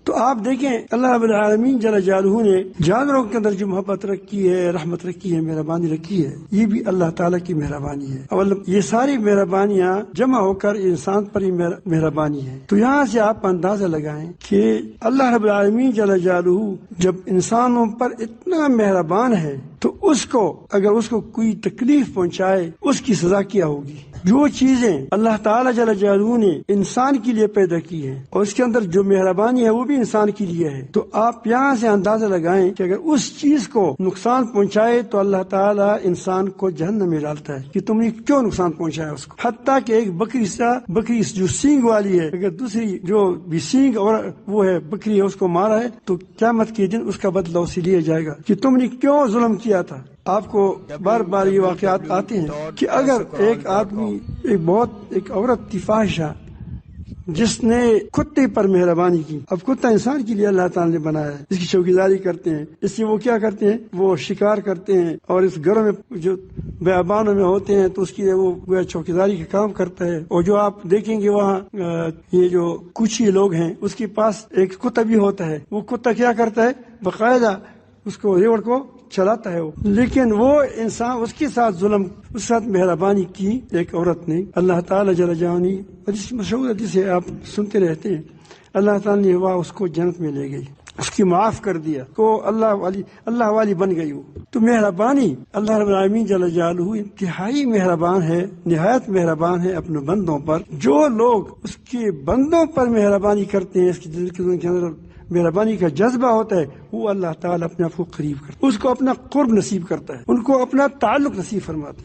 تو آپ دیکھیں اللہ رب العالمین جل جلالہ نے جانوروں کے اندر جو محبت رکھی ہے، رحمت رکھی ہے، مہربانی رکھی ہے، یہ بھی اللہ تعالیٰ کی مہربانی ہے۔ اور یہ ساری مہربانیاں جمع ہو کر انسان پر ہی مہربانی ہے۔ تو یہاں سے آپ اندازہ لگائیں کہ اللہ رب العالمین جل جلالہ جب انسانوں پر اتنا مہربان ہے تو اگر اس کو کوئی تکلیف پہنچائے اس کی سزا کیا ہوگی۔ جو چیزیں اللہ تعالیٰ جل جلالہ نے انسان کے لیے پیدا کی ہیں اور اس کے اندر جو مہربانی ہے وہ بھی انسان کے لیے ہے، تو آپ یہاں سے اندازہ لگائیں کہ اگر اس چیز کو نقصان پہنچائے تو اللہ تعالیٰ انسان کو جہنم میں ڈالتا ہے کہ تم نے کیوں نقصان پہنچایا اس کو۔ حتیٰ کہ ایک بکری جو سینگ والی ہے، اگر دوسری جو بھی سینگ اور وہ ہے بکری ہے اس کو مارا ہے تو قیامت کے دن اس کا بدلہ اسے لیا جائے گا کہ تم نے کیوں ظلم کیا تھا۔ آپ کو بار بار یہ واقعات آتے ہیں کہ اگر ایک آدمی ایک عورت تھی فاحشہ جس نے کتے پر مہربانی کی، اب کتا انسان کے لیے اللہ تعالیٰ نے بنایا ہے، اس کی چوکیداری کرتے ہیں، اس سے وہ کیا کرتے ہیں، وہ شکار کرتے ہیں اور اس گھروں میں جو بیابانوں میں ہوتے ہیں تو اس کی وہ چوکیداری کا کام کرتا ہے۔ اور جو آپ دیکھیں گے وہاں یہ جو کچھ ہی لوگ ہیں اس کے پاس ایک کتا بھی ہوتا ہے، وہ کتا کیا کرتا ہے، باقاعدہ اس کو ریوڑ کو چلاتا ہے وہ، لیکن وہ انسان اس کے ساتھ ظلم، اس کے ساتھ مہربانی کی ایک عورت نے۔ اللہ تعالیٰ جل جلالہ حدیث مشہور ہے جسے آپ سنتے رہتے ہیں، اللہ تعالیٰ نے اس کو جنت میں لے گئی، اس کی معاف کر دیا، کو اللہ والی بن گئی وہ۔ تو مہربانی اللہ رب العالمین جل جلالہ انتہائی مہربان ہے، نہایت مہربان ہے اپنے بندوں پر۔ جو لوگ اس کے بندوں پر مہربانی کرتے ہیں، اس کے دل کے اندر مہربانی کا جذبہ ہوتا ہے، وہ اللہ تعالیٰ اپنے آپ کو قریب کرتا ہے، اس کو اپنا قرب نصیب کرتا ہے، ان کو اپنا تعلق نصیب فرماتا ہے۔